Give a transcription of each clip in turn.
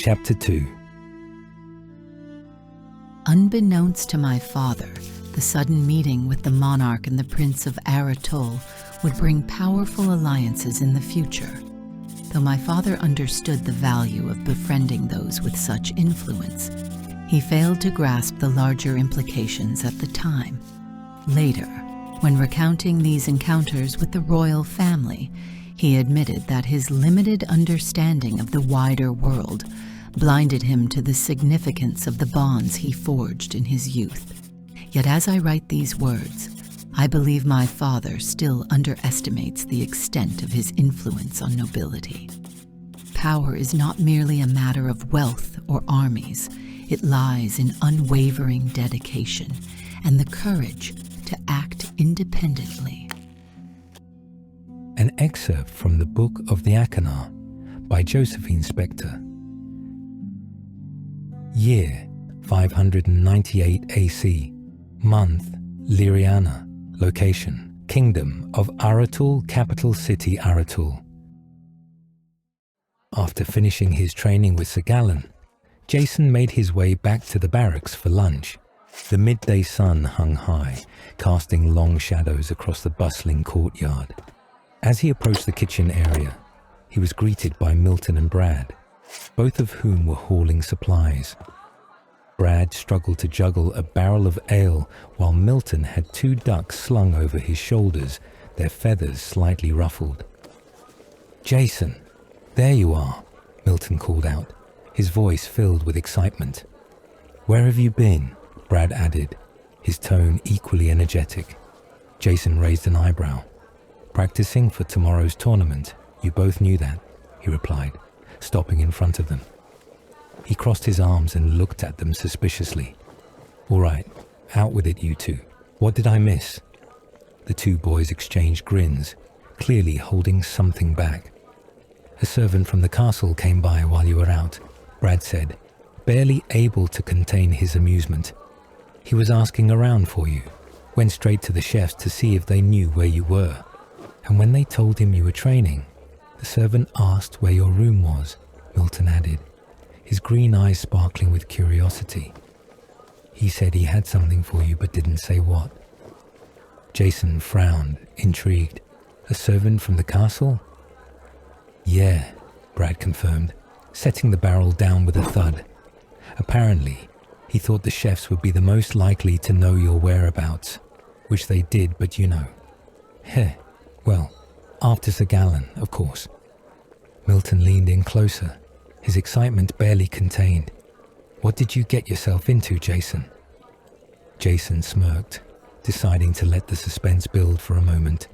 Chapter 2. Unbeknownst to my father, the sudden meeting with the monarch and the prince of Aratol would bring powerful alliances in the future. Though my father understood the value of befriending those with such influence, he failed to grasp the larger implications at the time. Later, when recounting these encounters with the royal family, he admitted that his limited understanding of the wider world blinded him to the significance of the bonds he forged in his youth. Yet as I write these words, I believe my father still underestimates the extent of his influence on nobility. Power is not merely a matter of wealth or armies. It lies in unwavering dedication and the courage to act independently. An excerpt from the Book of the Achenar by Josephine Spector. Year 598 AC. Month Lyriana. Location Kingdom of Aratol, capital city Aratol. After finishing his training with Sir Gallen, Jason made his way back to the barracks for lunch. The midday sun hung high, casting long shadows across the bustling courtyard. As he approached the kitchen area, he was greeted by Milton and Brad, both of whom were hauling supplies. Brad struggled to juggle a barrel of ale while Milton had 2 ducks slung over his shoulders, their feathers slightly ruffled. "Jason, there you are," Milton called out, his voice filled with excitement. "Where have you been?" Brad added, his tone equally energetic. Jason raised an eyebrow. "Practicing for tomorrow's tournament. You both knew that," he replied, stopping in front of them. He crossed his arms and looked at them suspiciously. "All right, out with it, you two. What did I miss?" The 2 boys exchanged grins, clearly holding something back. "A servant from the castle came by while you were out," Brad said, barely able to contain his amusement. "He was asking around for you. Went straight to the chefs to see if they knew where you were. And when they told him you were training, the servant asked where your room was," Milton added, his green eyes sparkling with curiosity. "He said he had something for you but didn't say what." Jason frowned, intrigued. "A servant from the castle?" "Yeah," Brad confirmed, setting the barrel down with a thud. Apparently, he thought the chefs would be the most likely to know your whereabouts, which they did, but you know. "Heh, well, after Sir Gallen, of course." Milton leaned in closer, his excitement barely contained. "What did you get yourself into, Jason?" Jason smirked, deciding to let the suspense build for a moment.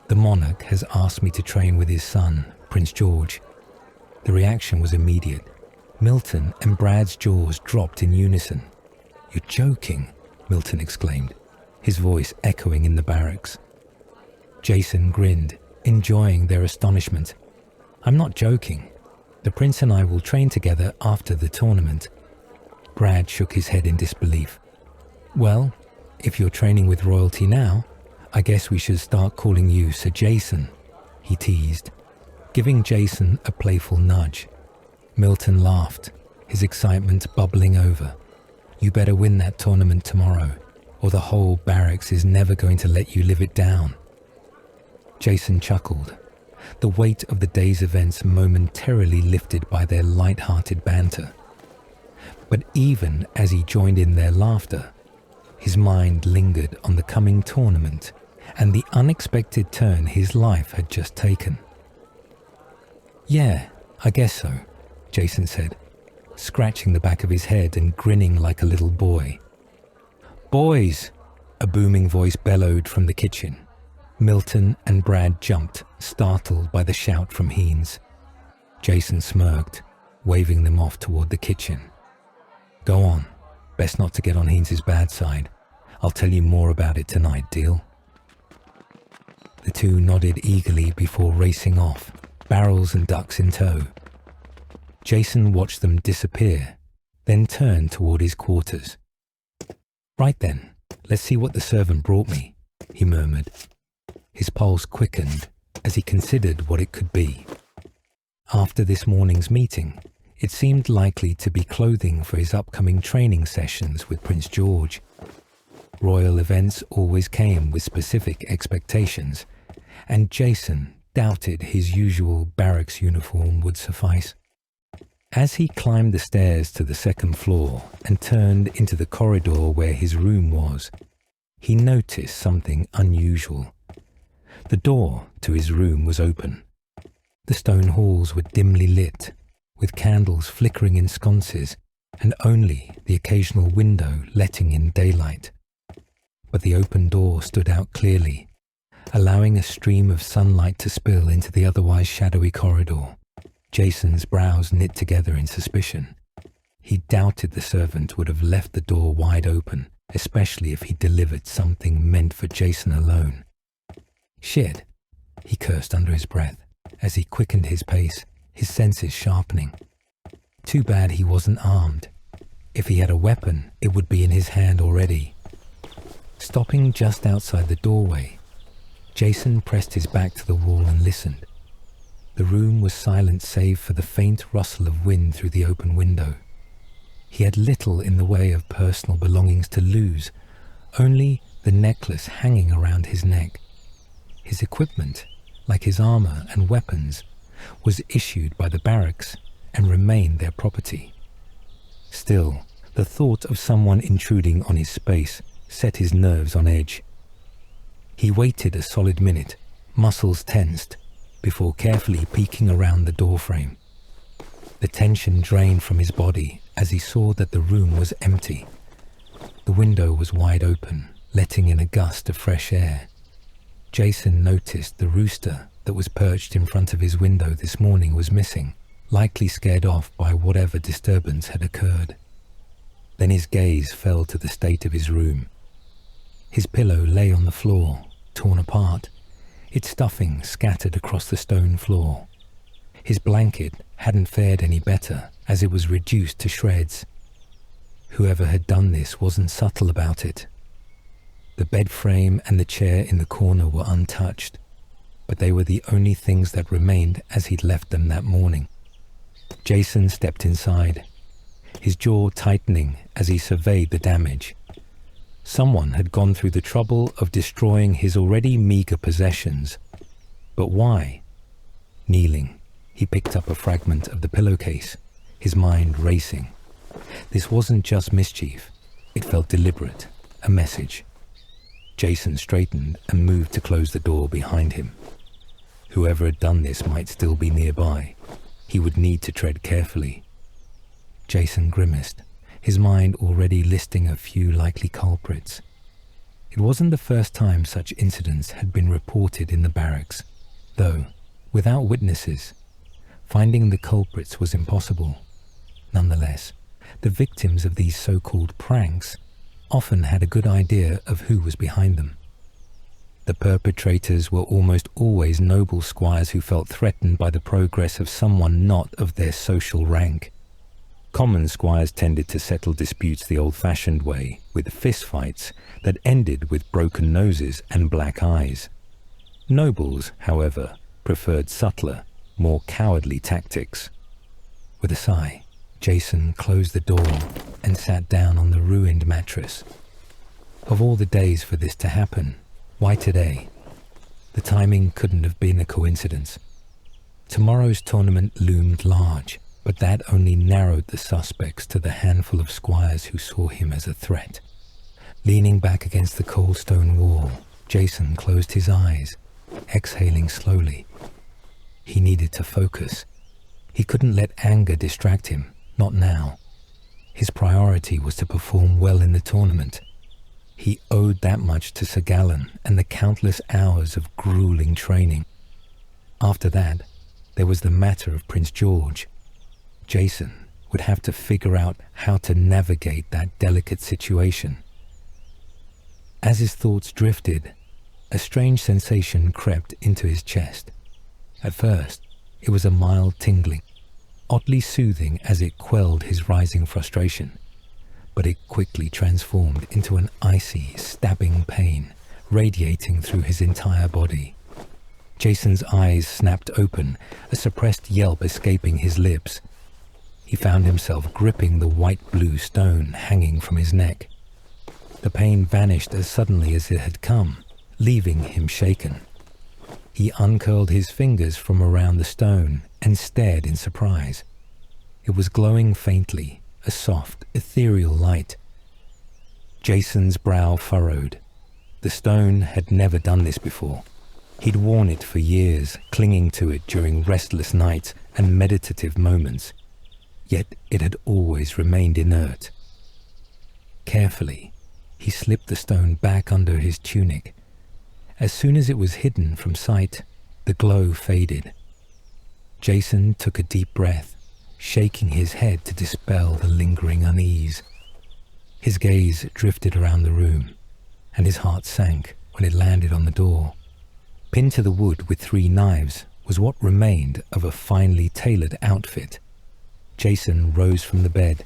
"The monarch has asked me to train with his son, Prince George." The reaction was immediate. Milton and Brad's jaws dropped in unison. "You're joking," Milton exclaimed, his voice echoing in the barracks. Jason grinned, enjoying their astonishment. "I'm not joking. The prince and I will train together after the tournament." Brad shook his head in disbelief. "Well, if you're training with royalty now, I guess we should start calling you Sir Jason," he teased, giving Jason a playful nudge. Milton laughed, his excitement bubbling over. "You better win that tournament tomorrow, or the whole barracks is never going to let you live it down." Jason chuckled, the weight of the day's events momentarily lifted by their light-hearted banter. But even as he joined in their laughter, his mind lingered on the coming tournament and the unexpected turn his life had just taken. "Yeah, I guess so," Jason said, scratching the back of his head and grinning like a little boy. "Boys!" a booming voice bellowed from the kitchen. Milton and Brad jumped, startled by the shout from Heenes. Jason smirked, waving them off toward the kitchen. "Go on. Best not to get on Heenes' bad side. I'll tell you more about it tonight, deal?" The 2 nodded eagerly before racing off, barrels and ducks in tow. Jason watched them disappear, then turned toward his quarters. "Right then, let's see what the servant brought me," he murmured. His pulse quickened as he considered what it could be. After this morning's meeting, It seemed likely to be clothing for his upcoming training sessions with Prince George. Royal events always came with specific expectations, and Jason doubted his usual barracks uniform would suffice. As he climbed the stairs to the second floor and turned into the corridor where his room was, he noticed something unusual. The door to his room was open. The stone halls were dimly lit, with candles flickering in sconces and only the occasional window letting in daylight. But the open door stood out clearly, allowing a stream of sunlight to spill into the otherwise shadowy corridor. Jason's brows knit together in suspicion. He doubted the servant would have left the door wide open, especially if he delivered something meant for Jason alone. Shit, he cursed under his breath as he quickened his pace, his senses sharpening. Too bad he wasn't armed. If he had a weapon, it would be in his hand already. Stopping just outside the doorway, Jason pressed his back to the wall and listened. The room was silent save for the faint rustle of wind through the open window. He had little in the way of personal belongings to lose, only the necklace hanging around his neck. His equipment, like his armor and weapons, was issued by the barracks and remained their property. Still, the thought of someone intruding on his space set his nerves on edge. He waited a solid minute, muscles tensed, before carefully peeking around the doorframe. The tension drained from his body as he saw that the room was empty. The window was wide open, letting in a gust of fresh air. Jason noticed the rooster that was perched in front of his window this morning was missing, likely scared off by whatever disturbance had occurred. Then his gaze fell to the state of his room. His pillow lay on the floor, torn apart, its stuffing scattered across the stone floor. His blanket hadn't fared any better as it was reduced to shreds. Whoever had done this wasn't subtle about it. The bed frame and the chair in the corner were untouched, but they were the only things that remained as he'd left them that morning. Jason stepped inside, his jaw tightening as he surveyed the damage. Someone had gone through the trouble of destroying his already meager possessions. But why? Kneeling, he picked up a fragment of the pillowcase, his mind racing. This wasn't just mischief. It felt deliberate, a message. Jason straightened and moved to close the door behind him. Whoever had done this might still be nearby. He would need to tread carefully. Jason grimaced, his mind already listing a few likely culprits. It wasn't the first time such incidents had been reported in the barracks, though, without witnesses, finding the culprits was impossible. Nonetheless, the victims of these so-called pranks often had a good idea of who was behind them. The perpetrators were almost always noble squires who felt threatened by the progress of someone not of their social rank. Common squires tended to settle disputes the old-fashioned way, with fistfights that ended with broken noses and black eyes. Nobles, however, preferred subtler, more cowardly tactics. With a sigh, Jason closed the door and sat down on the ruined mattress. Of all the days for this to happen, why today? The timing couldn't have been a coincidence. Tomorrow's tournament loomed large, but that only narrowed the suspects to the handful of squires who saw him as a threat. Leaning back against the cold stone wall, Jason closed his eyes, exhaling slowly. He needed to focus. He couldn't let anger distract him, not now. His priority was to perform well in the tournament. He owed that much to Sir Gallen and the countless hours of grueling training. After that, there was the matter of Prince George. Jason would have to figure out how to navigate that delicate situation. As his thoughts drifted, a strange sensation crept into his chest. At first, it was a mild tingling, oddly soothing as it quelled his rising frustration. But it quickly transformed into an icy, stabbing pain, radiating through his entire body. Jason's eyes snapped open, a suppressed yelp escaping his lips. He found himself gripping the white-blue stone hanging from his neck. The pain vanished as suddenly as it had come, leaving him shaken. He uncurled his fingers from around the stone and stared in surprise. It was glowing faintly, a soft, ethereal light. Jason's brow furrowed. The stone had never done this before. He'd worn it for years, clinging to it during restless nights and meditative moments. Yet it had always remained inert. Carefully, he slipped the stone back under his tunic. As soon as it was hidden from sight, the glow faded. Jason took a deep breath, shaking his head to dispel the lingering unease. His gaze drifted around the room, and his heart sank when it landed on the door. Pinned to the wood with 3 knives was what remained of a finely tailored outfit. Jason rose from the bed,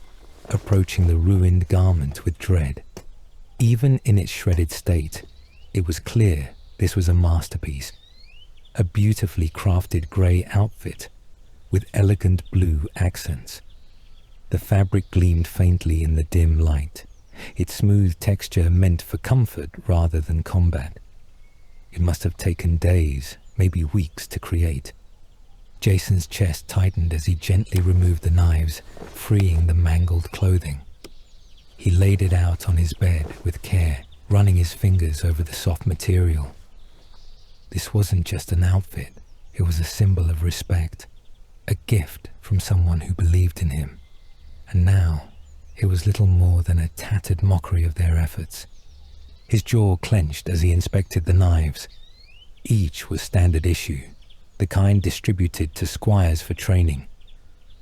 approaching the ruined garment with dread. Even in its shredded state, it was clear this was a masterpiece. A beautifully crafted grey outfit with elegant blue accents. The fabric gleamed faintly in the dim light, its smooth texture meant for comfort rather than combat. It must have taken days, maybe weeks to create. Jason's chest tightened as he gently removed the knives, freeing the mangled clothing. He laid it out on his bed with care, running his fingers over the soft material. This wasn't just an outfit, it was a symbol of respect, a gift from someone who believed in him. And now, it was little more than a tattered mockery of their efforts. His jaw clenched as he inspected the knives. Each was standard issue, the kind distributed to squires for training.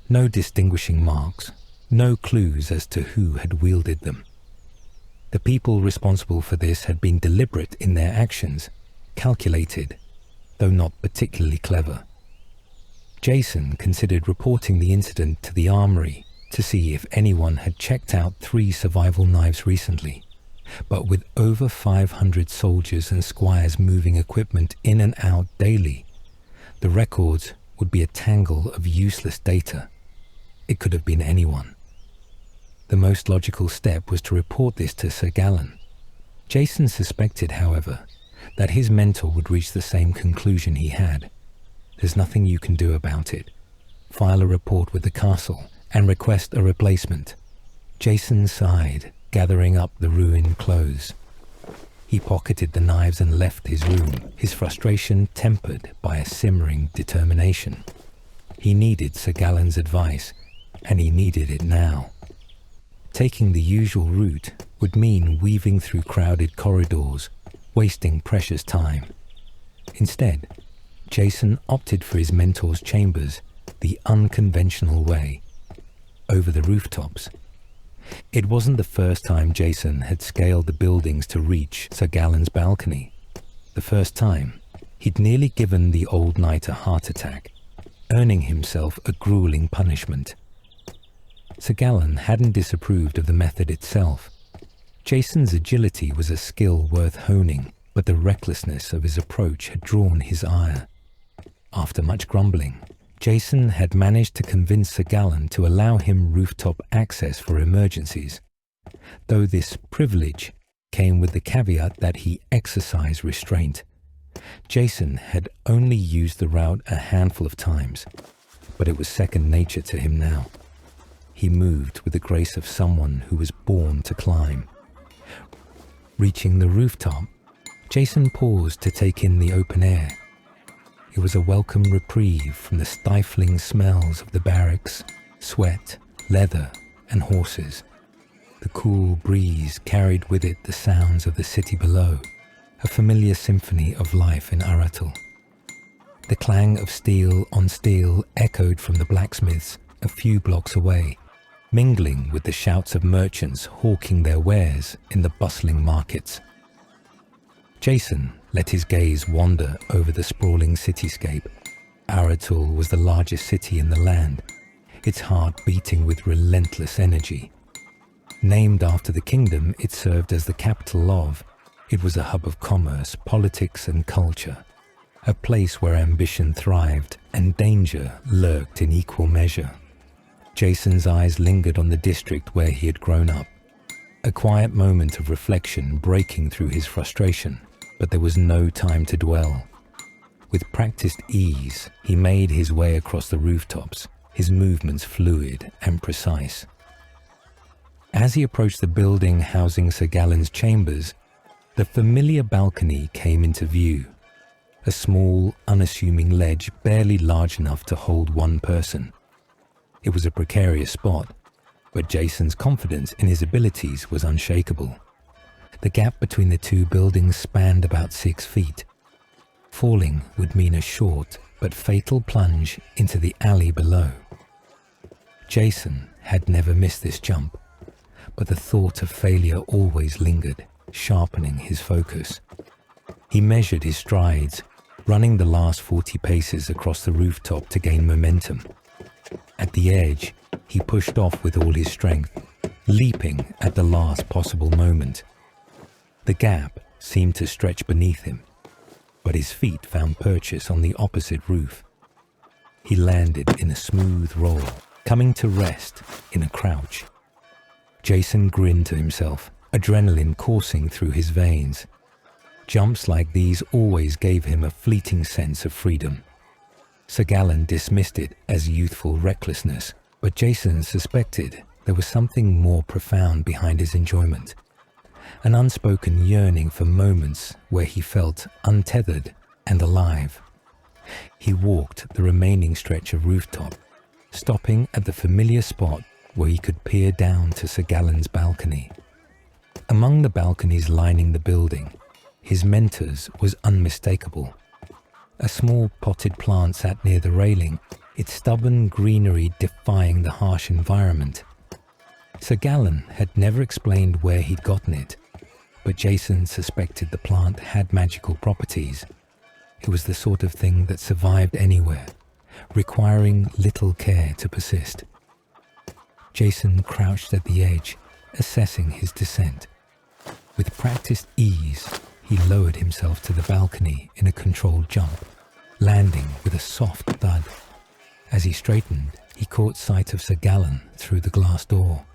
No distinguishing marks, no clues as to who had wielded them. The people responsible for this had been deliberate in their actions, calculated, though not particularly clever. Jason considered reporting the incident to the armory to see if anyone had checked out 3 survival knives recently. But with over 500 soldiers and squires moving equipment in and out daily, the records would be a tangle of useless data. It could have been anyone. The most logical step was to report this to Sir Gallen. Jason suspected, however, that his mentor would reach the same conclusion he had. There's nothing you can do about it. File a report with the castle and request a replacement. Jason sighed, gathering up the ruined clothes. He pocketed the knives and left his room, his frustration tempered by a simmering determination. He needed Sir Gallen's advice, and he needed it now. Taking the usual route would mean weaving through crowded corridors, wasting precious time. Instead, Jason opted for his mentor's chambers the unconventional way, over the rooftops. It wasn't the first time Jason had scaled the buildings to reach Sir Gallen's balcony. The first time, he'd nearly given the old knight a heart attack, earning himself a grueling punishment. Sir Gallen hadn't disapproved of the method itself. Jason's agility was a skill worth honing, but the recklessness of his approach had drawn his ire. After much grumbling, Jason had managed to convince Sir Gallen to allow him rooftop access for emergencies, though this privilege came with the caveat that he exercised restraint. Jason had only used the route a handful of times, but it was second nature to him now. He moved with the grace of someone who was born to climb. Reaching the rooftop, Jason paused to take in the open air. It was a welcome reprieve from the stifling smells of the barracks, sweat, leather, and horses. The cool breeze carried with it the sounds of the city below, a familiar symphony of life in Aratul. The clang of steel on steel echoed from the blacksmiths a few blocks away, mingling with the shouts of merchants hawking their wares in the bustling markets. Jason let his gaze wander over the sprawling cityscape. Aratul was the largest city in the land, its heart beating with relentless energy. Named after the kingdom it served as the capital of, it was a hub of commerce, politics, and culture, a place where ambition thrived and danger lurked in equal measure. Jason's eyes lingered on the district where he had grown up. A quiet moment of reflection breaking through his frustration, but there was no time to dwell. With practiced ease, he made his way across the rooftops, his movements fluid and precise. As he approached the building housing Sir Galen's chambers, the familiar balcony came into view. A small, unassuming ledge barely large enough to hold one person. It was a precarious spot, but Jason's confidence in his abilities was unshakable. The gap between the two buildings spanned about 6 feet. Falling would mean a short but fatal plunge into the alley below. Jason had never missed this jump, but the thought of failure always lingered, sharpening his focus. He measured his strides, running the last 40 paces across the rooftop to gain momentum. At the edge, he pushed off with all his strength, leaping at the last possible moment. The gap seemed to stretch beneath him, but his feet found purchase on the opposite roof. He landed in a smooth roll, coming to rest in a crouch. Jason grinned to himself, adrenaline coursing through his veins. Jumps like these always gave him a fleeting sense of freedom. Sir Galen dismissed it as youthful recklessness, but Jason suspected there was something more profound behind his enjoyment. An unspoken yearning for moments where he felt untethered and alive. He walked the remaining stretch of rooftop, stopping at the familiar spot where he could peer down to Sir Galen's balcony. Among the balconies lining the building, his mentor's was unmistakable. A small potted plant sat near the railing, its stubborn greenery defying the harsh environment. Sir Galen had never explained where he'd gotten it, but Jason suspected the plant had magical properties. It was the sort of thing that survived anywhere, requiring little care to persist. Jason crouched at the edge, assessing his descent. With practiced ease, he lowered himself to the balcony in a controlled jump, landing with a soft thud. As he straightened, he caught sight of Sir Galen through the glass door.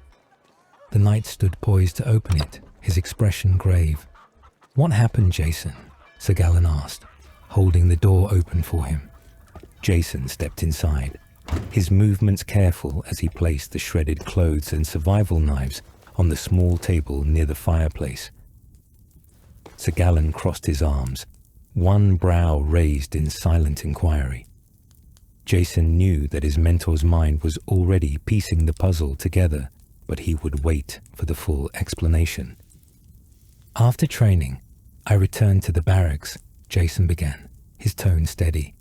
The knight stood poised to open it, his expression grave. "What happened, Jason?" Sir Galen asked, holding the door open for him. Jason stepped inside, his movements careful as he placed the shredded clothes and survival knives on the small table near the fireplace. Sir Galen crossed his arms, one brow raised in silent inquiry. Jason knew that his mentor's mind was already piecing the puzzle together, but he would wait for the full explanation. "After training, I returned to the barracks," Jason began, his tone steady.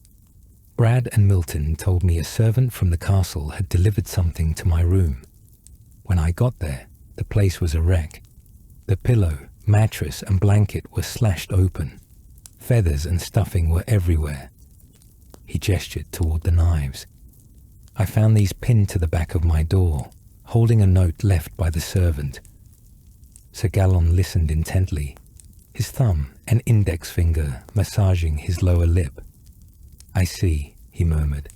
"Brad and Milton told me a servant from the castle had delivered something to my room. When I got there, the place was a wreck. The pillow, mattress, and blanket were slashed open. Feathers and stuffing were everywhere." He gestured toward the knives. "I found these pinned to the back of my door, holding a note left by the servant." Sir Galen listened intently, his thumb and index finger massaging his lower lip. "I see," he murmured.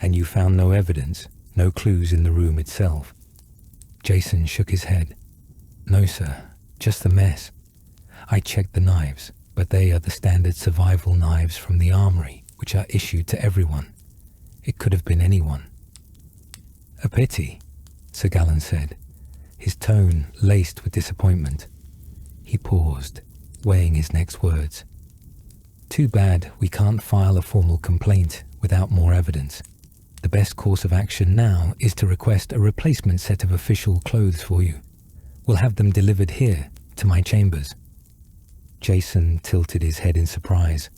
"And you found no evidence, no clues in the room itself?" Jason shook his head. "No, sir, just the mess. I checked the knives, but they are the standard survival knives from the armory, which are issued to everyone. It could have been anyone." "A pity," Sir Galen said, his tone laced with disappointment. He paused, weighing his next words. "Too bad we can't file a formal complaint without more evidence. The best course of action now is to request a replacement set of official clothes for you. We'll have them delivered here, to my chambers." Jason tilted his head in surprise.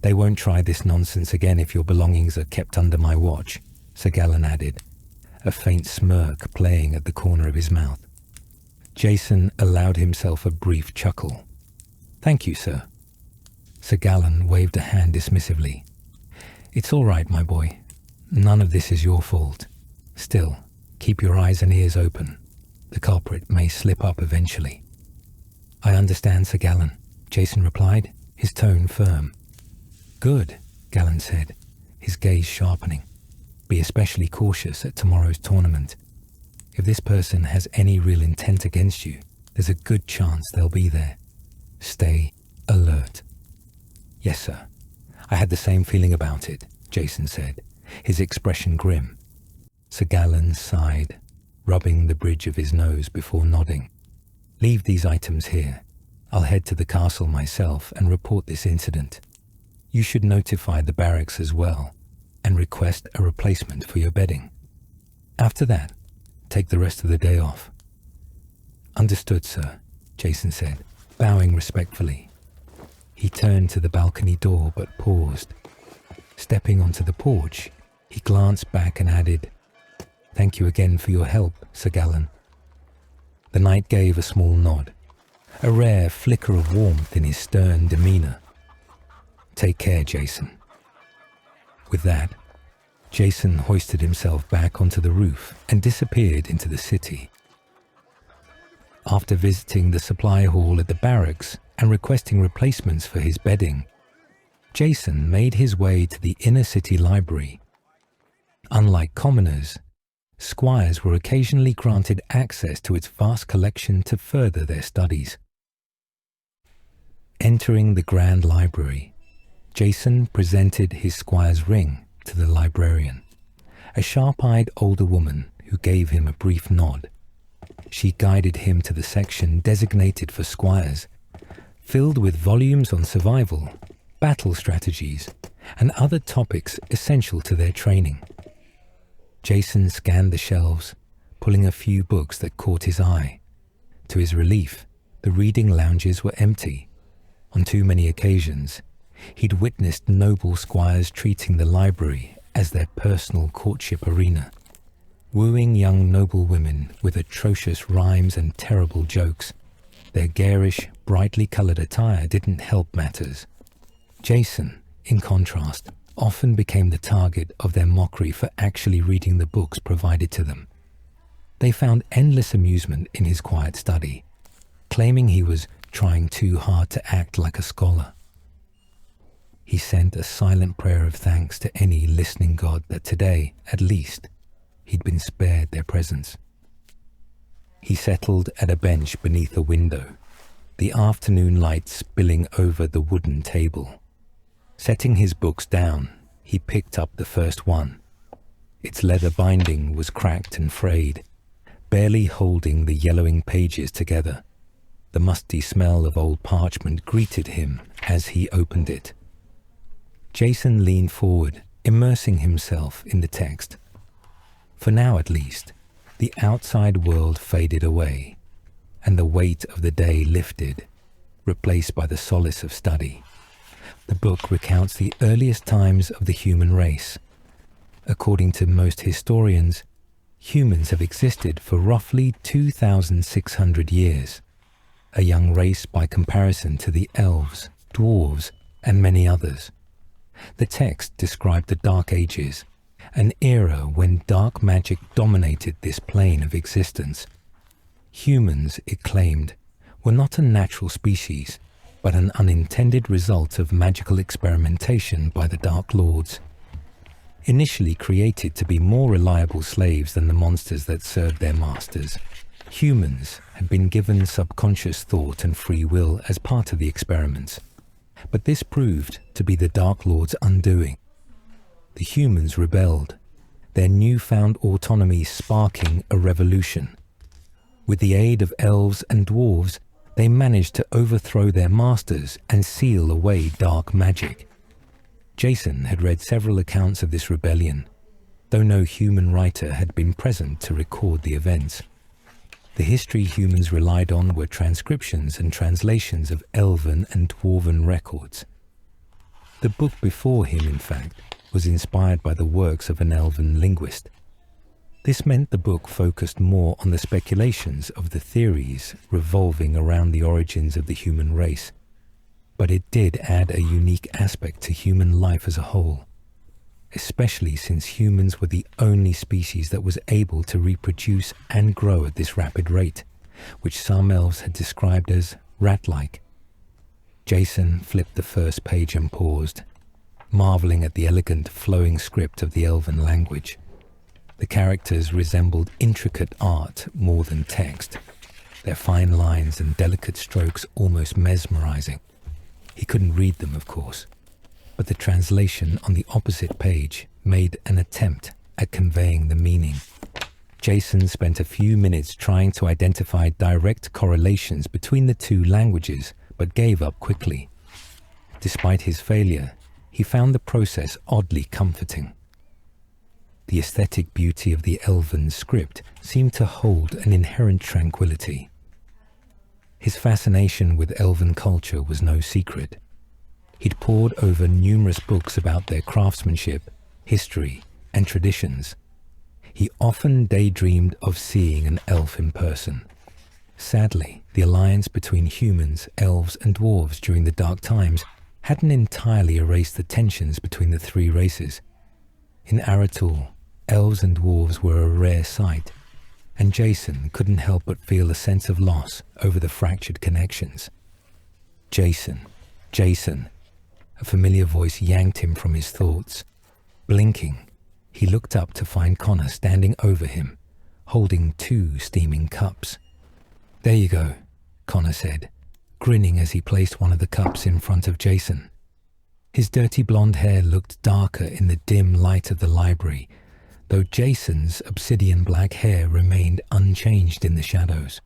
"They won't try this nonsense again if your belongings are kept under my watch," Sir Galen added, a faint smirk playing at the corner of his mouth. Jason allowed himself a brief chuckle. "Thank you, sir." Sir Galen waved a hand dismissively. "It's all right, my boy. None of this is your fault. Still, keep your eyes and ears open. The culprit may slip up eventually." "I understand, Sir Galen," Jason replied, his tone firm. "Good," Galen said, his gaze sharpening. Be especially cautious at tomorrow's tournament. If this person has any real intent against you, there's a good chance they'll be there. Stay alert." "Yes, sir. I had the same feeling about it," Jason said, his expression grim. Sir Gallen sighed, rubbing the bridge of his nose before nodding. "Leave these items here. I'll head to the castle myself and report this incident. You should notify the barracks as well and request a replacement for your bedding. After that, take the rest of the day off." "Understood, sir," Jason said, bowing respectfully. He turned to the balcony door but paused. Stepping onto the porch, he glanced back and added, "Thank you again for your help, Sir Gallen." The knight gave a small nod, a rare flicker of warmth in his stern demeanor. "Take care, Jason." With that, Jason hoisted himself back onto the roof and disappeared into the city. After visiting the supply hall at the barracks and requesting replacements for his bedding, Jason made his way to the inner city library. Unlike commoners, squires were occasionally granted access to its vast collection to further their studies. Entering the grand library, Jason presented his squire's ring to the librarian, a sharp-eyed older woman who gave him a brief nod. She guided him to the section designated for squires, filled with volumes on survival, battle strategies, and other topics essential to their training. Jason scanned the shelves, pulling a few books that caught his eye. To his relief, the reading lounges were empty. On too many occasions, he'd witnessed noble squires treating the library as their personal courtship arena, wooing young noble women with atrocious rhymes and terrible jokes. Their garish, brightly coloured attire didn't help matters. Jason, in contrast, often became the target of their mockery for actually reading the books provided to them. They found endless amusement in his quiet study, claiming he was trying too hard to act like a scholar. He sent a silent prayer of thanks to any listening god that today, at least, he'd been spared their presence. He settled at a bench beneath a window, the afternoon light spilling over the wooden table. Setting his books down, he picked up the first one. Its leather binding was cracked and frayed, barely holding the yellowing pages together. The musty smell of old parchment greeted him as he opened it. Jason leaned forward, immersing himself in the text. For now at least, the outside world faded away, and the weight of the day lifted, replaced by the solace of study. The book recounts the earliest times of the human race. According to most historians, humans have existed for roughly 2,600 years, a young race by comparison to the elves, dwarves, and many others. The text described the Dark Ages, an era when dark magic dominated this plane of existence. Humans, it claimed, were not a natural species, but an unintended result of magical experimentation by the Dark Lords. Initially created to be more reliable slaves than the monsters that served their masters, humans had been given subconscious thought and free will as part of the experiments. But this proved to be the Dark Lord's undoing. The humans rebelled, their newfound autonomy sparking a revolution. With the aid of elves and dwarves, they managed to overthrow their masters and seal away dark magic. Jason had read several accounts of this rebellion, though no human writer had been present to record the events. The history humans relied on were transcriptions and translations of elven and dwarven records. The book before him, in fact, was inspired by the works of an elven linguist. This meant the book focused more on the speculations of the theories revolving around the origins of the human race, but it did add a unique aspect to human life as a whole, especially since humans were the only species that was able to reproduce and grow at this rapid rate, which some elves had described as rat-like. Jason flipped the first page and paused. marveling at the elegant, flowing script of the elven language. The characters resembled intricate art more than text, their fine lines and delicate strokes almost mesmerizing. He couldn't read them, of course, but the translation on the opposite page made an attempt at conveying the meaning. Jason spent a few minutes trying to identify direct correlations between the two languages, but gave up quickly. Despite his failure, he found the process oddly comforting. The aesthetic beauty of the elven script seemed to hold an inherent tranquility. His fascination with elven culture was no secret. He'd pored over numerous books about their craftsmanship, history, and traditions. He often daydreamed of seeing an elf in person. Sadly, the alliance between humans, elves, and dwarves during the Dark Times hadn't entirely erased the tensions between the three races. In Aratul, elves and dwarves were a rare sight, and Jason couldn't help but feel a sense of loss over the fractured connections. Jason, Jason. A familiar voice yanked him from his thoughts. Blinking, he looked up to find Connor standing over him, holding 2 steaming cups. "There you go," Connor said, grinning as he placed one of the cups in front of Jason. His dirty blonde hair looked darker in the dim light of the library, though Jason's obsidian black hair remained unchanged in the shadows.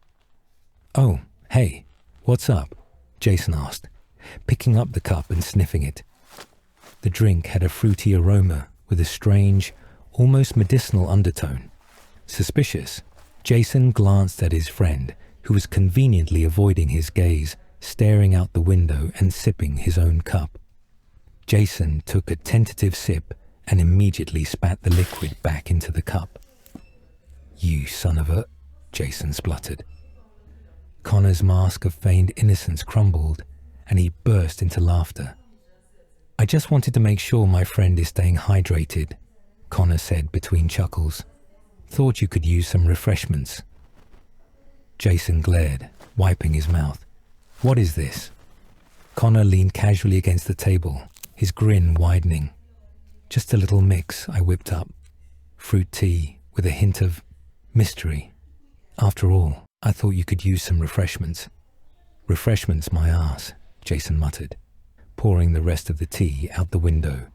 "Oh, hey, what's up?" Jason asked, picking up the cup and sniffing it. The drink had a fruity aroma with a strange, almost medicinal undertone. Suspicious, Jason glanced at his friend, who was conveniently avoiding his gaze, staring out the window and sipping his own cup. Jason took a tentative sip and immediately spat the liquid back into the cup. "You son of a..." Jason spluttered. Connor's mask of feigned innocence crumbled, and he burst into laughter. "I just wanted to make sure my friend is staying hydrated," Connor said between chuckles. "Thought you could use some refreshments." Jason glared, wiping his mouth. "What is this?" Connor leaned casually against the table, his grin widening. "Just a little mix I whipped up. Fruit tea with a hint of mystery. After all, I thought you could use some refreshments." "Refreshments, my ass," Jason muttered, pouring the rest of the tea out the window.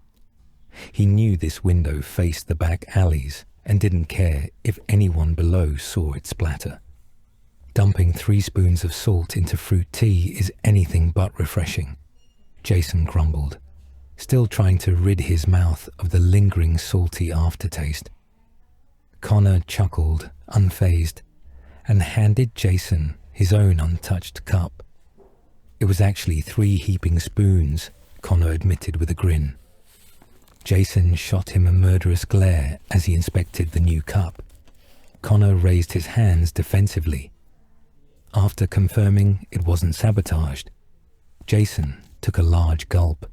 He knew this window faced the back alleys and didn't care if anyone below saw it splatter. Dumping 3 spoons of salt into fruit tea is anything but refreshing, Jason grumbled, still trying to rid his mouth of the lingering salty aftertaste. Connor chuckled, unfazed, and handed Jason his own untouched cup. It was actually 3 heaping spoons, Connor admitted with a grin. Jason shot him a murderous glare as he inspected the new cup. Connor raised his hands defensively. After confirming it wasn't sabotaged, Jason took a large gulp.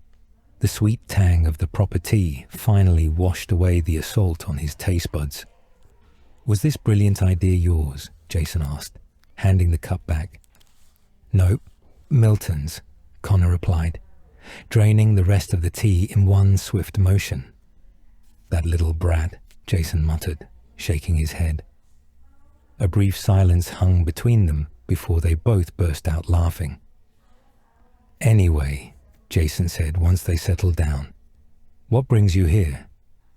The sweet tang of the proper tea finally washed away the assault on his taste buds. "Was this brilliant idea yours?" Jason asked, handing the cup back. "Nope, Milton's," Connor replied, draining the rest of the tea in one swift motion. "That little brat," Jason muttered, shaking his head. A brief silence hung between them before they both burst out laughing. "Anyway," Jason said once they settled down, "what brings you here?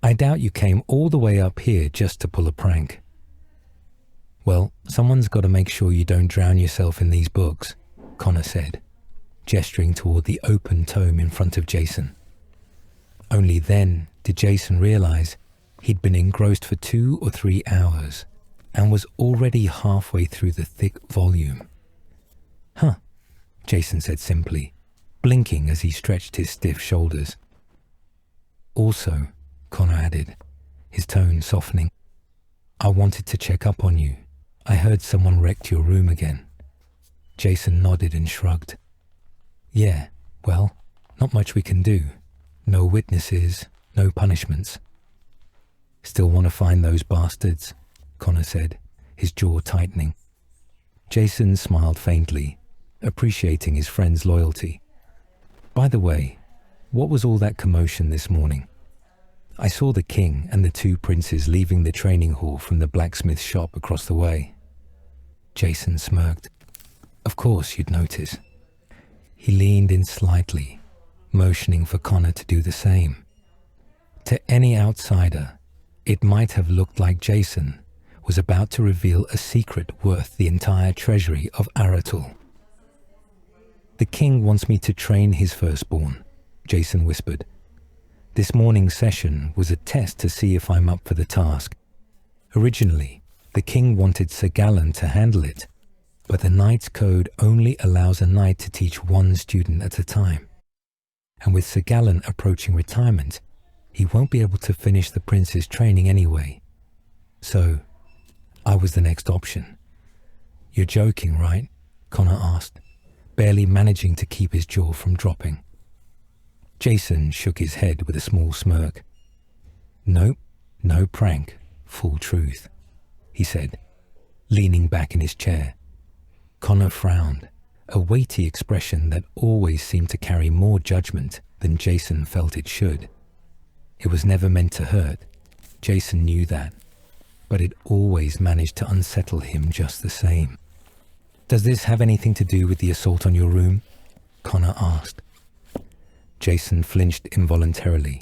I doubt you came all the way up here just to pull a prank." "Well, someone's got to make sure you don't drown yourself in these books," Connor said, gesturing toward the open tome in front of Jason. Only then did Jason realize he'd been engrossed for 2 or 3 hours and was already halfway through the thick volume. "Huh," Jason said simply, blinking as he stretched his stiff shoulders. "Also," Connor added, his tone softening, "I wanted to check up on you. I heard someone wrecked your room again." Jason nodded and shrugged. "Yeah, well, not much we can do. No witnesses, no punishments." "Still want to find those bastards?" Connor said, his jaw tightening. Jason smiled faintly, appreciating his friend's loyalty. "By the way, What was all that commotion this morning? I saw the king and the two princes leaving the training hall from the blacksmith shop across the way. Jason smirked. Of course you'd notice. He leaned in slightly, motioning for Connor to do the same. To any outsider, it might have looked like Jason was about to reveal a secret worth the entire treasury of Aratul. The king wants me to train his firstborn, Jason whispered. This morning's session was a test to see if I'm up for the task. Originally, the king wanted Sir Gallen to handle it, but the Knight's Code only allows a knight to teach one student at a time. And with Sir Gallen approaching retirement, he won't be able to finish the prince's training anyway. So, I was the next option. You're joking, right? Connor asked, barely managing to keep his jaw from dropping. Jason shook his head with a small smirk. Nope, no prank, full truth, he said, leaning back in his chair. Connor frowned, a weighty expression that always seemed to carry more judgment than Jason felt it should. It was never meant to hurt. Jason knew that, but it always managed to unsettle him just the same. Does this have anything to do with the assault on your room? Connor asked. Jason flinched involuntarily.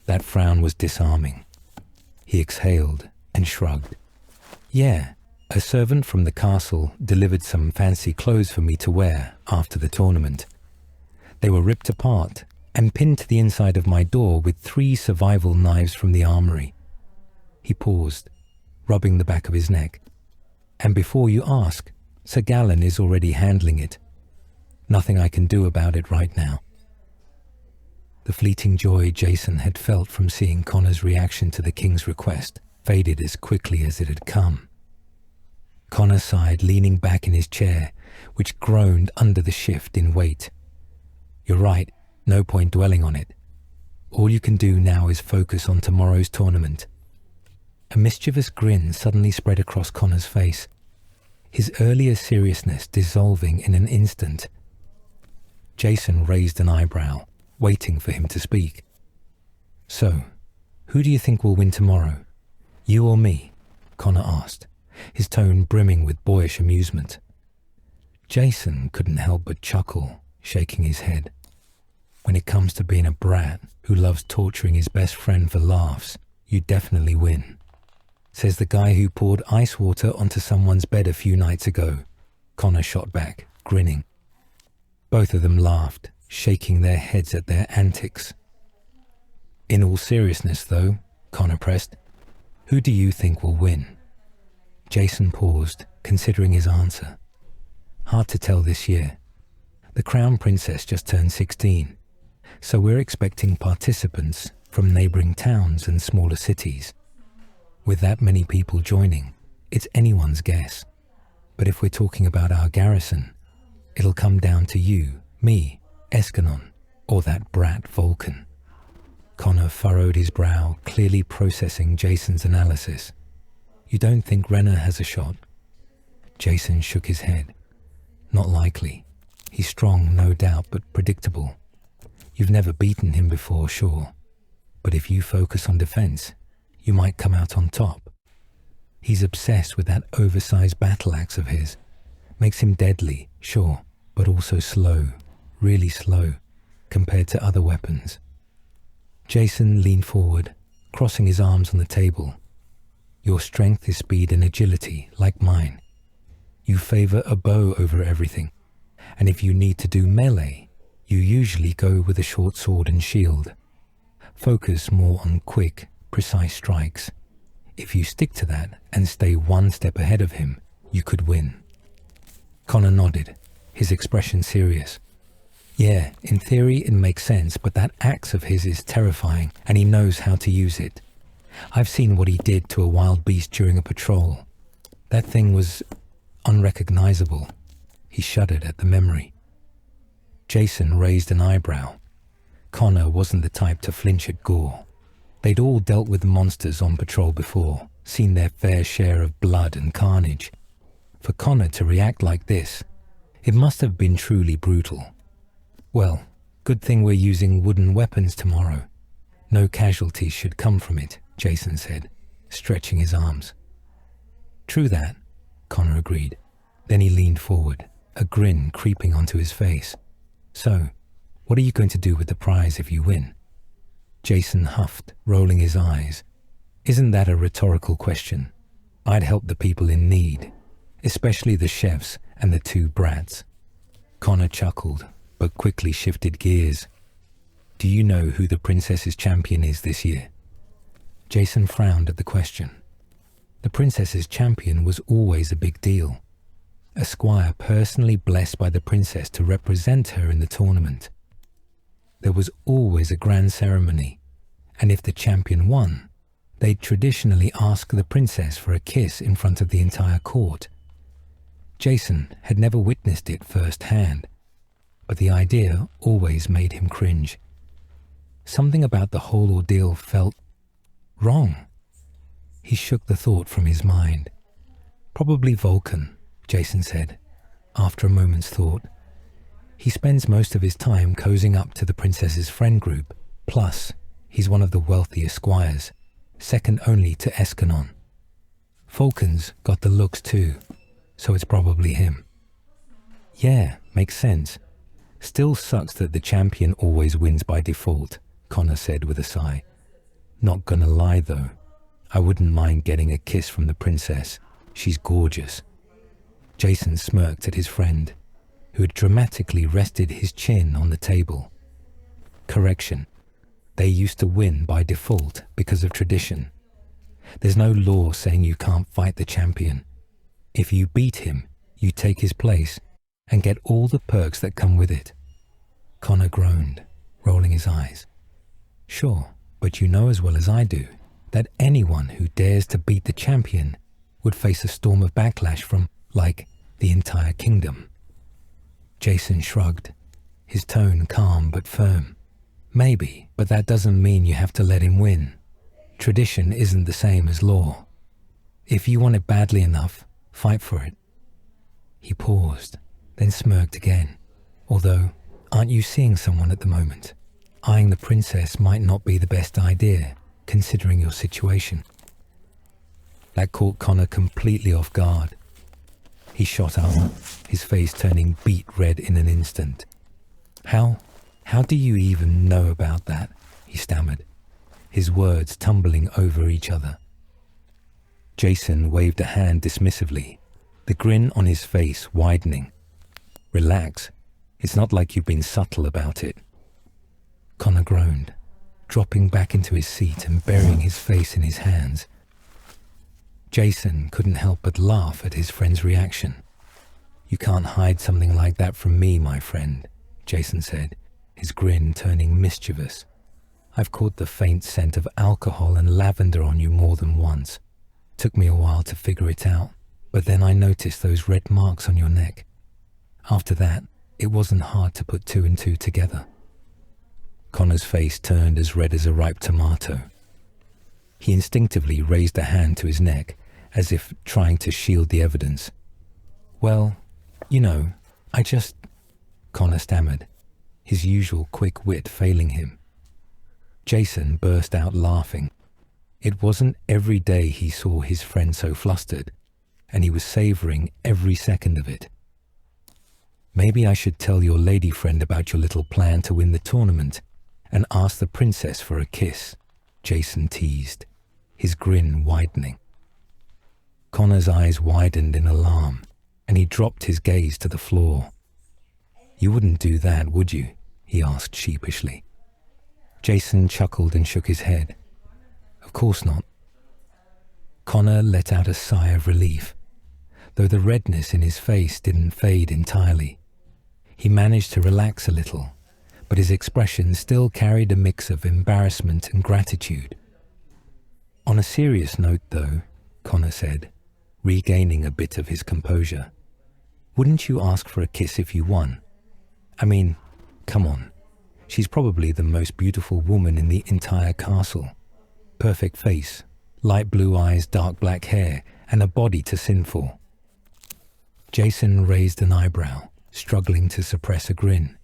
That frown was disarming. He exhaled and shrugged. Yeah, a servant from the castle delivered some fancy clothes for me to wear after the tournament. They were ripped apart and pinned to the inside of my door with 3 survival knives from the armory. He paused, rubbing the back of his neck. And before you ask, Sir Gallen is already handling it. Nothing I can do about it right now. The fleeting joy Jason had felt from seeing Connor's reaction to the king's request faded as quickly as it had come. Connor sighed, leaning back in his chair, which groaned under the shift in weight. You're right, no point dwelling on it. All you can do now is focus on tomorrow's tournament. A mischievous grin suddenly spread across Connor's face, his earlier seriousness dissolving in an instant. Jason raised an eyebrow, waiting for him to speak. So, who do you think will win tomorrow? You or me? Connor asked, his tone brimming with boyish amusement. Jason couldn't help but chuckle, shaking his head. When it comes to being a brat who loves torturing his best friend for laughs, you definitely win. Says the guy who poured ice water onto someone's bed a few nights ago. Connor shot back, grinning. Both of them laughed, shaking their heads at their antics. In all seriousness, though, Connor pressed, who do you think will win? Jason paused, considering his answer. Hard to tell this year. The Crown Princess just turned 16, so we're expecting participants from neighboring towns and smaller cities. With that many people joining, it's anyone's guess. But if we're talking about our garrison, it'll come down to you, me, Escanon, or that brat Vulcan. Connor furrowed his brow, clearly processing Jason's analysis. You don't think Renner has a shot? Jason shook his head. Not likely. He's strong, no doubt, but predictable. You've never beaten him before, sure. But if you focus on defense, you might come out on top. He's obsessed with that oversized battle axe of his. Makes him deadly, sure, but also slow, really slow, compared to other weapons. Jason leaned forward, crossing his arms on the table. Your strength is speed and agility, like mine. You favor a bow over everything, and if you need to do melee, you usually go with a short sword and shield. Focus more on quick, precise strikes. If you stick to that and stay one step ahead of him, you could win. Connor nodded, his expression serious. Yeah, in theory it makes sense, but that axe of his is terrifying, and he knows how to use it. I've seen what he did to a wild beast during a patrol. That thing was unrecognizable. He shuddered at the memory. Jason raised an eyebrow. Connor wasn't the type to flinch at gore. They'd all dealt with monsters on patrol before, seen their fair share of blood and carnage. For Connor to react like this, it must have been truly brutal. Well, Good thing we're using wooden weapons tomorrow. No casualties should come from it, Jason said, stretching his arms. True that, Connor agreed. Then he leaned forward, a grin creeping onto his face. So, what are you going to do with the prize if you win? Jason huffed, rolling his eyes. Isn't that a rhetorical question? I'd help the people in need, especially the chefs and the two brats. Connor chuckled, but quickly shifted gears. Do you know who the princess's champion is this year? Jason frowned at the question. The princess's champion was always a big deal. A squire personally blessed by the princess to represent her in the tournament. There was always a grand ceremony, and if the champion won, they'd traditionally ask the princess for a kiss in front of the entire court. Jason had never witnessed it firsthand, but the idea always made him cringe. Something about the whole ordeal felt wrong. He shook the thought from his mind. Probably Vulcan, Jason said, after a moment's thought. He spends most of his time cozying up to the princess's friend group, plus he's one of the wealthiest squires, second only to Escanon. Vulcan's got the looks too, so it's probably him. Yeah, makes sense. Still sucks that the champion always wins by default, Connor said with a sigh. Not gonna lie though, I wouldn't mind getting a kiss from the princess. She's gorgeous. Jason smirked at his friend, who had dramatically rested his chin on the table. Correction. They used to win by default because of tradition. There's no law saying you can't fight the champion. If you beat him, you take his place and get all the perks that come with it. Connor groaned, rolling his eyes. Sure, but you know as well as I do that anyone who dares to beat the champion would face a storm of backlash from, like, the entire kingdom. Jason shrugged, his tone calm but firm. Maybe, but that doesn't mean you have to let him win. Tradition isn't the same as law. If you want it badly enough, fight for it. He paused, then smirked again. Although, aren't you seeing someone at the moment? Eyeing the princess might not be the best idea, considering your situation. That caught Connor completely off guard. He shot up, his face turning beet red in an instant. How do you even know about that? He stammered, his words tumbling over each other. Jason waved a hand dismissively, the grin on his face widening. Relax, it's not like you've been subtle about it. Connor groaned, dropping back into his seat and burying his face in his hands. Jason couldn't help but laugh at his friend's reaction. You can't hide something like that from me, my friend, Jason said, his grin turning mischievous. I've caught the faint scent of alcohol and lavender on you more than once. Took me a while to figure it out, but then I noticed those red marks on your neck. After that, it wasn't hard to put two and two together. Connor's face turned as red as a ripe tomato. He instinctively raised a hand to his neck, as if trying to shield the evidence. Well, you know, Connor stammered, his usual quick wit failing him. Jason burst out laughing. It wasn't every day he saw his friend so flustered, and he was savoring every second of it. Maybe I should tell your lady friend about your little plan to win the tournament and ask the princess for a kiss, Jason teased, his grin widening. Connor's eyes widened in alarm, and he dropped his gaze to the floor. You wouldn't do that, would you? He asked sheepishly. Jason chuckled and shook his head. Of course not. Connor let out a sigh of relief, though the redness in his face didn't fade entirely. He managed to relax a little, but his expression still carried a mix of embarrassment and gratitude. On a serious note, though, Connor said, regaining a bit of his composure, wouldn't you ask for a kiss if you won? I mean, come on. She's probably the most beautiful woman in the entire castle. Perfect face, light blue eyes, dark black hair, and a body to sin for. Jason raised an eyebrow, struggling to suppress a grin.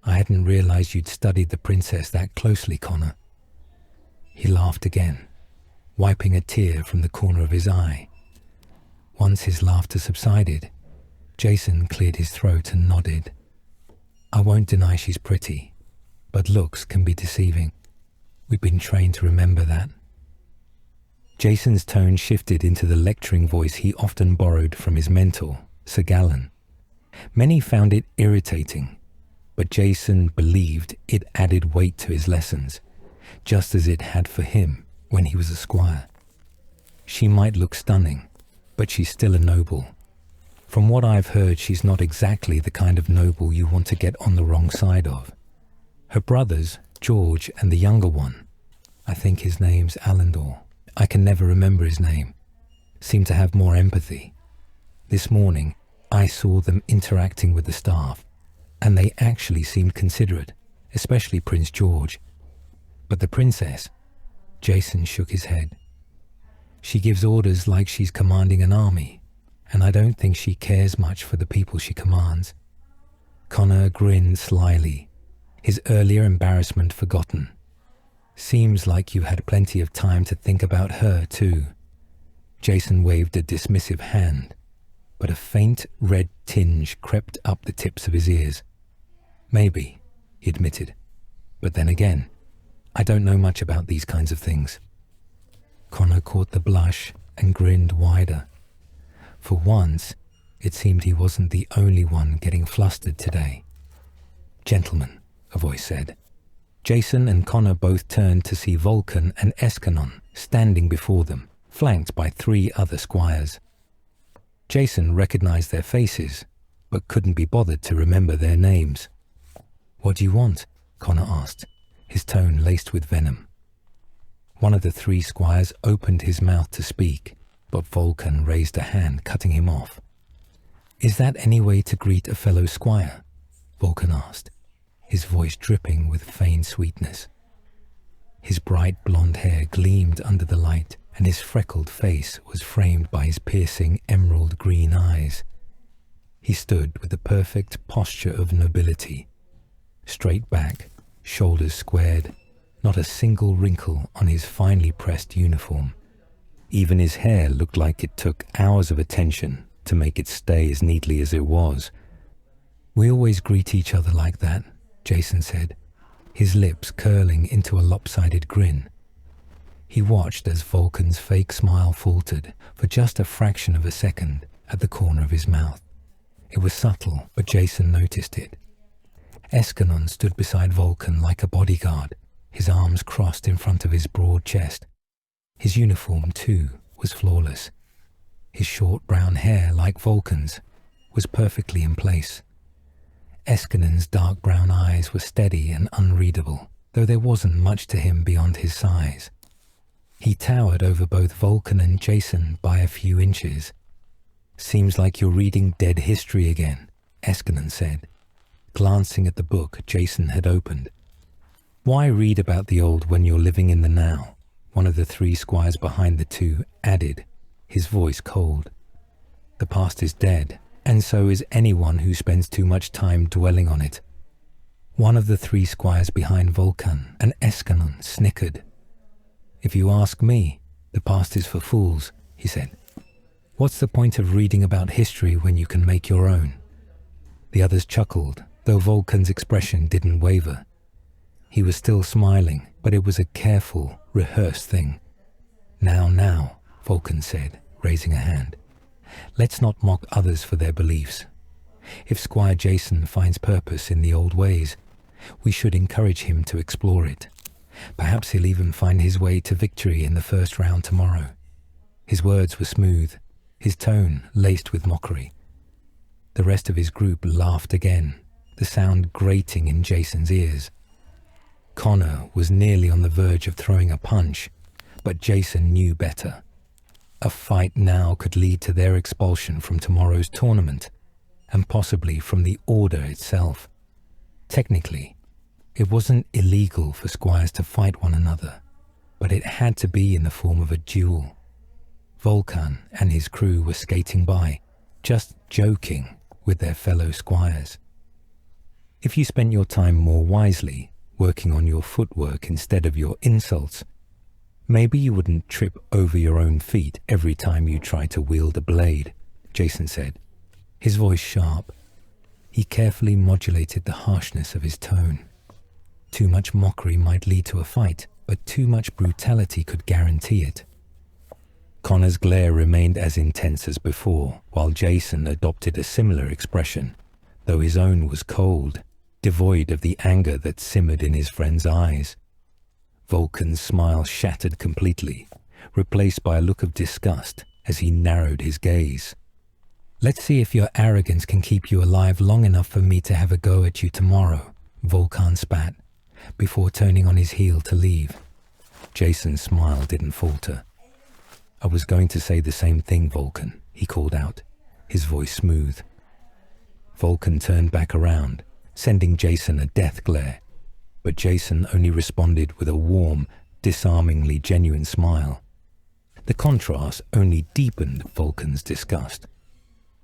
I hadn't realized you'd studied the princess that closely, Connor." He laughed again, wiping a tear from the corner of his eye. Once his laughter subsided, Jason cleared his throat and nodded. "I won't deny she's pretty, but looks can be deceiving. We've been trained to remember that." Jason's tone shifted into the lecturing voice he often borrowed from his mentor, Sir Gallen. Many found it irritating, but Jason believed it added weight to his lessons, just as it had for him when he was a squire. "She might look stunning, but she's still a noble. From what I've heard, she's not exactly the kind of noble you want to get on the wrong side of. Her brothers, George and the younger one, I think his name's Allendor, I can never remember his name, seem to have more empathy. This morning, I saw them interacting with the staff, and they actually seemed considerate, especially Prince George. But the princess," Jason shook his head, "she gives orders like she's commanding an army, and I don't think she cares much for the people she commands." Connor grinned slyly, his earlier embarrassment forgotten. "Seems like you had plenty of time to think about her, too." Jason waved a dismissive hand, but a faint red tinge crept up the tips of his ears. "Maybe," he admitted, "but then again, I don't know much about these kinds of things." Connor caught the blush and grinned wider. For once, it seemed he wasn't the only one getting flustered today. "Gentlemen," a voice said. Jason and Connor both turned to see Vulcan and Escanon standing before them, flanked by 3 other squires. Jason recognized their faces, but couldn't be bothered to remember their names. "What do you want?" Connor asked, his tone laced with venom. One of the 3 squires opened his mouth to speak, but Vulcan raised a hand, cutting him off. "Is that any way to greet a fellow squire?" Vulcan asked, his voice dripping with feigned sweetness. His bright blonde hair gleamed under the light, and his freckled face was framed by his piercing emerald green eyes. He stood with the perfect posture of nobility, straight back, shoulders squared, not a single wrinkle on his finely pressed uniform. Even his hair looked like it took hours of attention to make it stay as neatly as it was. "We always greet each other like that," Jason said, his lips curling into a lopsided grin. He watched as Vulcan's fake smile faltered for just a fraction of a second at the corner of his mouth. It was subtle, but Jason noticed it. Escanon stood beside Vulcan like a bodyguard, his arms crossed in front of his broad chest. His uniform, too, was flawless. His short brown hair, like Vulcan's, was perfectly in place. Escanon's dark brown eyes were steady and unreadable, though there wasn't much to him beyond his size. He towered over both Vulcan and Jason by a few inches. "Seems like you're reading dead history again," Escanon said, glancing at the book Jason had opened. "Why read about the old when you're living in the now?" One of the 3 squires behind the 2 added, his voice cold. "The past is dead, and so is anyone who spends too much time dwelling on it." One of the 3 squires behind Vulcan and Escanon snickered. "If you ask me, the past is for fools," he said. "What's the point of reading about history when you can make your own?" The others chuckled, though Vulcan's expression didn't waver. He was still smiling, but it was a careful, rehearsed thing. Now, Vulcan said, raising a hand. "Let's not mock others for their beliefs. If Squire Jason finds purpose in the old ways, we should encourage him to explore it. Perhaps he'll even find his way to victory in the first round tomorrow." His words were smooth, his tone laced with mockery. The rest of his group laughed again, the sound grating in Jason's ears. Connor was nearly on the verge of throwing a punch, but Jason knew better. A fight now could lead to their expulsion from tomorrow's tournament, and possibly from the Order itself. Technically, it wasn't illegal for squires to fight one another, but it had to be in the form of a duel. Vulcan and his crew were skating by, just joking with their fellow squires. If you spent your time more wisely, working on your footwork instead of your insults, maybe you wouldn't trip over your own feet every time you try to wield a blade, Jason said, his voice sharp. He carefully modulated the harshness of his tone. Too much mockery might lead to a fight, but too much brutality could guarantee it. Connor's glare remained as intense as before, while Jason adopted a similar expression, though his own was cold, devoid of the anger that simmered in his friend's eyes. Vulcan's smile shattered completely, replaced by a look of disgust as he narrowed his gaze. "Let's see if your arrogance can keep you alive long enough for me to have a go at you tomorrow," Vulcan spat, before turning on his heel to leave. Jason's smile didn't falter. "I was going to say the same thing, Vulcan," he called out, his voice smooth. Vulcan turned back around, sending Jason a death glare, but Jason only responded with a warm, disarmingly genuine smile. The contrast only deepened Vulcan's disgust.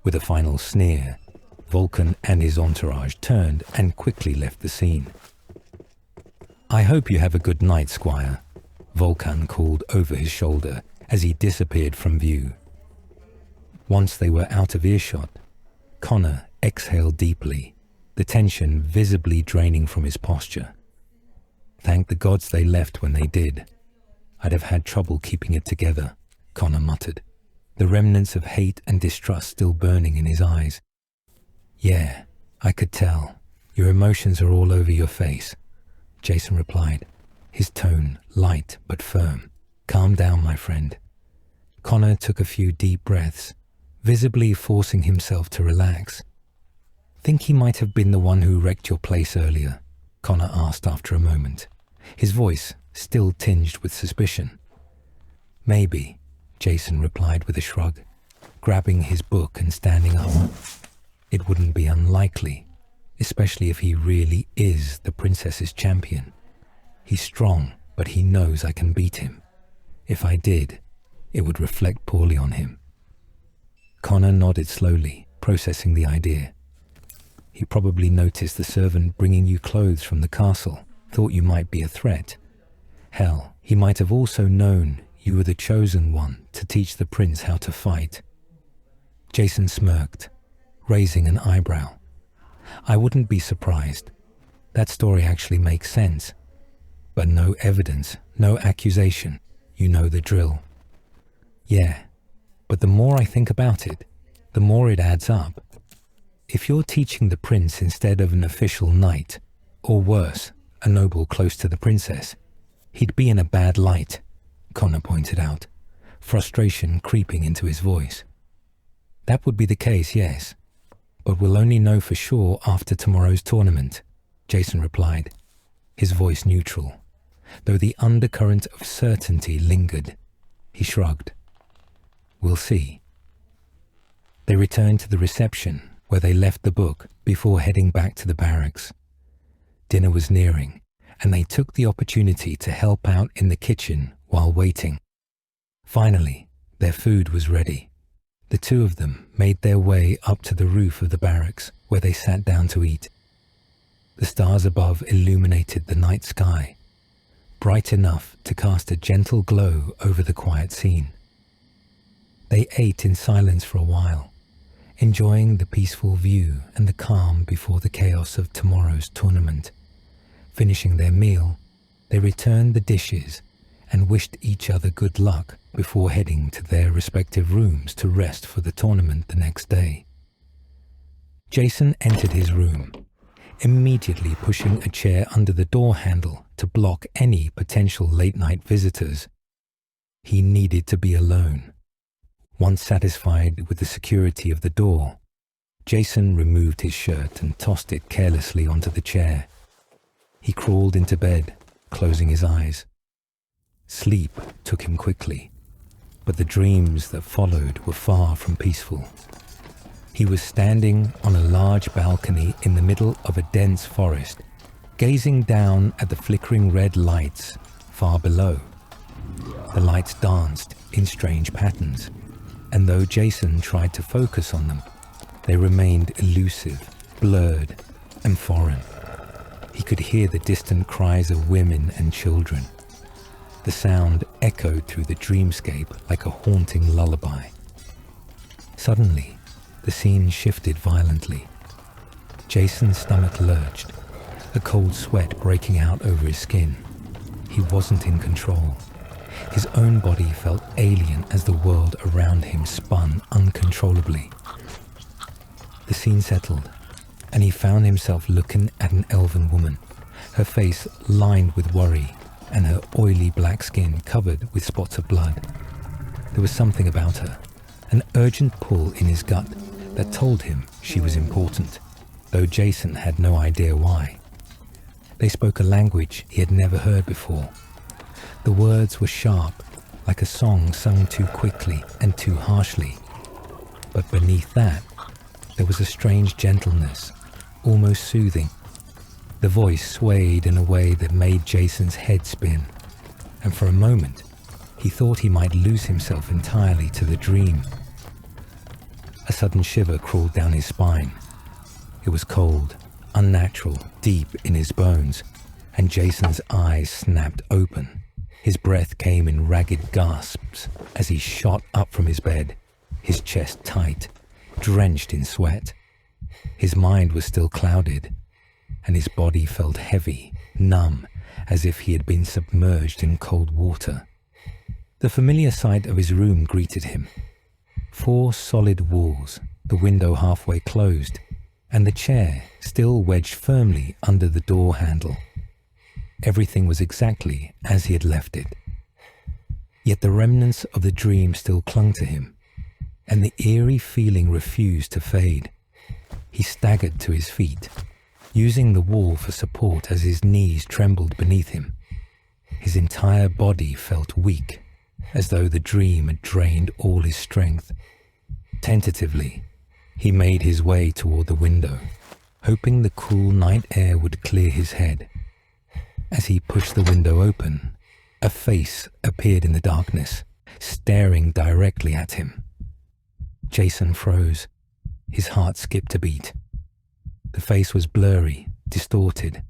With a final sneer, Vulcan and his entourage turned and quickly left the scene. "I hope you have a good night, Squire," Vulcan called over his shoulder as he disappeared from view. Once they were out of earshot, Connor exhaled deeply, the tension visibly draining from his posture. "Thank the gods they left when they did. I'd have had trouble keeping it together," Connor muttered, the remnants of hate and distrust still burning in his eyes. "Yeah, I could tell. Your emotions are all over your face," Jason replied, his tone light but firm. "Calm down, my friend." Connor took a few deep breaths, visibly forcing himself to relax. "Think he might have been the one who wrecked your place earlier?" Connor asked after a moment, his voice still tinged with suspicion. "Maybe," Jason replied with a shrug, grabbing his book and standing up. "It wouldn't be unlikely, especially if he really is the princess's champion. He's strong, but he knows I can beat him. If I did, it would reflect poorly on him." Connor nodded slowly, processing the idea. "He probably noticed the servant bringing you clothes from the castle, thought you might be a threat. Hell, he might have also known you were the chosen one to teach the prince how to fight." Jason smirked, raising an eyebrow. "I wouldn't be surprised. That story actually makes sense. But no evidence, no accusation. You know the drill." "Yeah, but the more I think about it, the more it adds up. If you're teaching the prince instead of an official knight, or worse, a noble close to the princess, he'd be in a bad light," Connor pointed out, frustration creeping into his voice. "That would be the case, yes, but we'll only know for sure after tomorrow's tournament," Jason replied, his voice neutral, though the undercurrent of certainty lingered. He shrugged. "We'll see." They returned to the reception, where they left the book before heading back to the barracks. Dinner was nearing, and they took the opportunity to help out in the kitchen while waiting. Finally, their food was ready. The two of them made their way up to the roof of the barracks, where they sat down to eat. The stars above illuminated the night sky, bright enough to cast a gentle glow over the quiet scene. They ate in silence for a while, enjoying the peaceful view and the calm before the chaos of tomorrow's tournament. Finishing their meal, they returned the dishes and wished each other good luck before heading to their respective rooms to rest for the tournament the next day. Jason entered his room, immediately pushing a chair under the door handle to block any potential late-night visitors. He needed to be alone. Once satisfied with the security of the door, Jason removed his shirt and tossed it carelessly onto the chair. He crawled into bed, closing his eyes. Sleep took him quickly, but the dreams that followed were far from peaceful. He was standing on a large balcony in the middle of a dense forest, gazing down at the flickering red lights far below. The lights danced in strange patterns, and though Jason tried to focus on them, they remained elusive, blurred, and foreign. He could hear the distant cries of women and children. The sound echoed through the dreamscape like a haunting lullaby. Suddenly, the scene shifted violently. Jason's stomach lurched, a cold sweat breaking out over his skin. He wasn't in control. His own body felt alien as the world around him spun uncontrollably. The scene settled, and he found himself looking at an elven woman, her face lined with worry and her oily black skin covered with spots of blood. There was something about her, an urgent pull in his gut that told him she was important, though Jason had no idea why. They spoke a language he had never heard before. The words were sharp, like a song sung too quickly and too harshly. But beneath that, there was a strange gentleness, almost soothing. The voice swayed in a way that made Jason's head spin, and for a moment, he thought he might lose himself entirely to the dream. A sudden shiver crawled down his spine. It was cold, unnatural, deep in his bones, and Jason's eyes snapped open. His breath came in ragged gasps as he shot up from his bed, his chest tight, drenched in sweat. His mind was still clouded, and his body felt heavy, numb, as if he had been submerged in cold water. The familiar sight of his room greeted him. 4 solid walls, the window halfway closed, and the chair still wedged firmly under the door handle. Everything was exactly as he had left it. Yet the remnants of the dream still clung to him, and the eerie feeling refused to fade. He staggered to his feet, using the wall for support as his knees trembled beneath him. His entire body felt weak, as though the dream had drained all his strength. Tentatively, he made his way toward the window, hoping the cool night air would clear his head. As he pushed the window open, a face appeared in the darkness, staring directly at him. Jason froze. His heart skipped a beat. The face was blurry, distorted,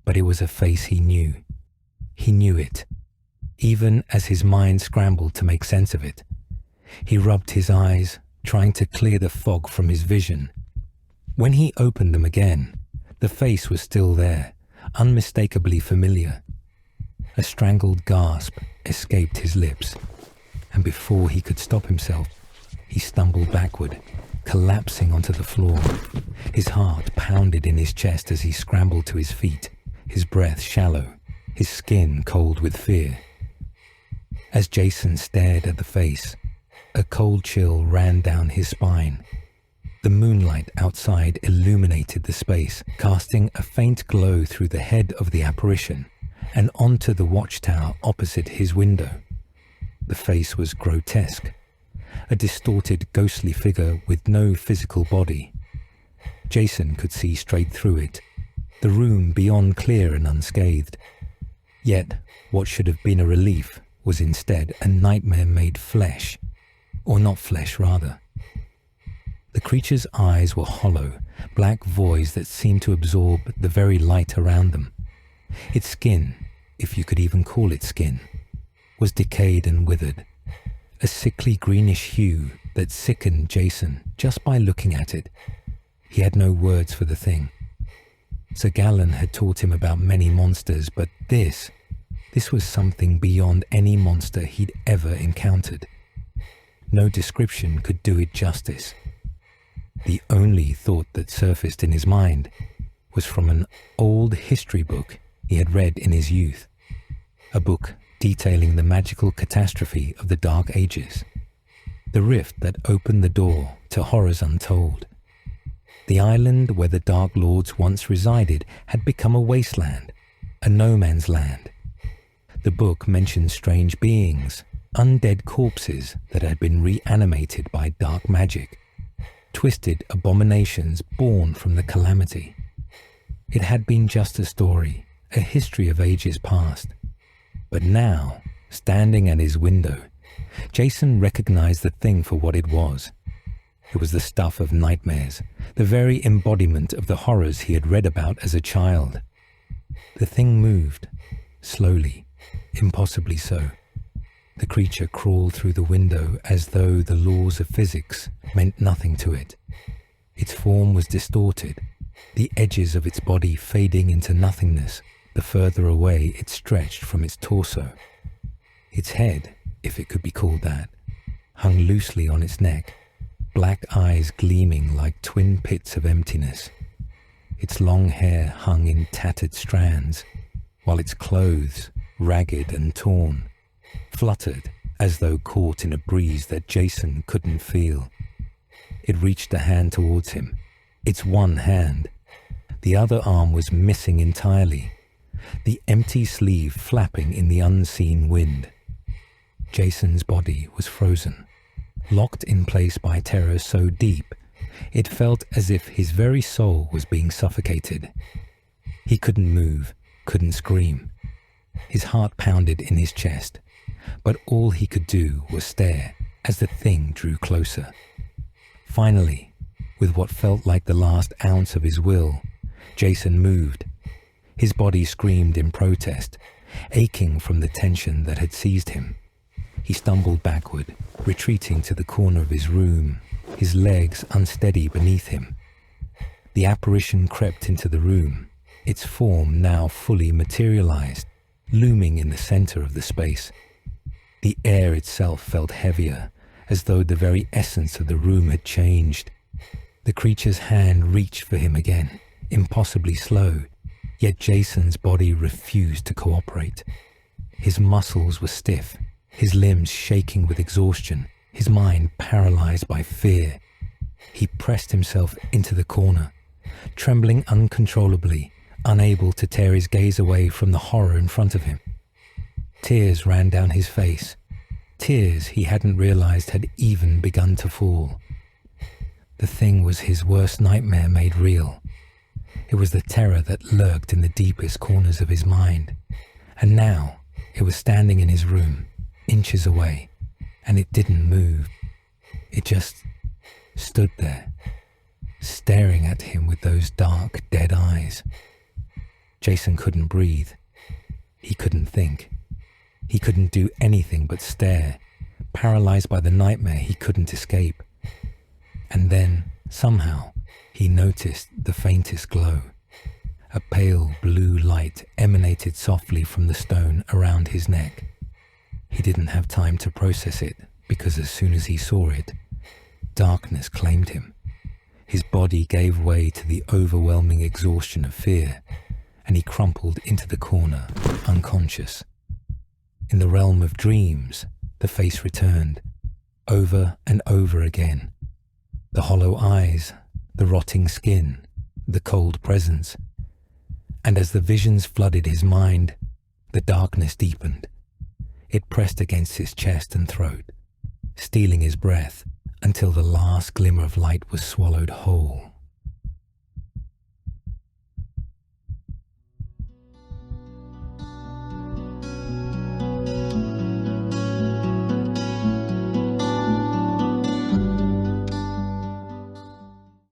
but it was a face he knew. He knew it, even as his mind scrambled to make sense of it. He rubbed his eyes, trying to clear the fog from his vision. When he opened them again, the face was still there, unmistakably familiar. A strangled gasp escaped his lips, and before he could stop himself, he stumbled backward, collapsing onto the floor. His heart pounded in his chest as he scrambled to his feet, his breath shallow, his skin cold with fear. As Jason stared at the face, a cold chill ran down his spine. The moonlight outside illuminated the space, casting a faint glow through the head of the apparition and onto the watchtower opposite his window. The face was grotesque, a distorted, ghostly figure with no physical body. Jason could see straight through it, the room beyond clear and unscathed. Yet, what should have been a relief was instead a nightmare made flesh, or not flesh, rather. The creature's eyes were hollow, black voids that seemed to absorb the very light around them. Its skin, if you could even call it skin, was decayed and withered, a sickly greenish hue that sickened Jason just by looking at it. He had no words for the thing. Sir Gallen had taught him about many monsters, but this was something beyond any monster he'd ever encountered. No description could do it justice. The only thought that surfaced in his mind was from an old history book he had read in his youth, a book detailing the magical catastrophe of the Dark Ages, the rift that opened the door to horrors untold. The island where the Dark Lords once resided had become a wasteland, a no-man's land. The book mentioned strange beings, undead corpses that had been reanimated by dark magic, twisted abominations born from the calamity. It had been just a story, a history of ages past. But now, standing at his window, Jason recognized the thing for what it was. It was the stuff of nightmares, the very embodiment of the horrors he had read about as a child. The thing moved, slowly, impossibly so. The creature crawled through the window as though the laws of physics meant nothing to it. Its form was distorted, the edges of its body fading into nothingness the further away it stretched from its torso. Its head, if it could be called that, hung loosely on its neck, black eyes gleaming like twin pits of emptiness. Its long hair hung in tattered strands, while its clothes, ragged and torn, fluttered as though caught in a breeze that Jason couldn't feel. It reached a hand towards him, its one hand. The other arm was missing entirely, the empty sleeve flapping in the unseen wind. Jason's body was frozen, locked in place by terror so deep, it felt as if his very soul was being suffocated. He couldn't move, couldn't scream. His heart pounded in his chest, but all he could do was stare as the thing drew closer. Finally, with what felt like the last ounce of his will, Jason moved. His body screamed in protest, aching from the tension that had seized him. He stumbled backward, retreating to the corner of his room, his legs unsteady beneath him. The apparition crept into the room, its form now fully materialized, looming in the center of the space. The air itself felt heavier, as though the very essence of the room had changed. The creature's hand reached for him again, impossibly slow, yet Jason's body refused to cooperate. His muscles were stiff, his limbs shaking with exhaustion, his mind paralyzed by fear. He pressed himself into the corner, trembling uncontrollably, unable to tear his gaze away from the horror in front of him. Tears ran down his face, tears he hadn't realized had even begun to fall. The thing was his worst nightmare made real. It was the terror that lurked in the deepest corners of his mind. And now it was standing in his room, inches away, and it didn't move. It just stood there, staring at him with those dark, dead eyes. Jason couldn't breathe. He couldn't think. He couldn't do anything but stare, paralyzed by the nightmare he couldn't escape. And then, somehow, he noticed the faintest glow. A pale blue light emanated softly from the stone around his neck. He didn't have time to process it, because as soon as he saw it, darkness claimed him. His body gave way to the overwhelming exhaustion of fear, and he crumpled into the corner, unconscious. In the realm of dreams, the face returned, over and over again. The hollow eyes, the rotting skin, the cold presence. And as the visions flooded his mind, the darkness deepened. It pressed against his chest and throat, stealing his breath until the last glimmer of light was swallowed whole.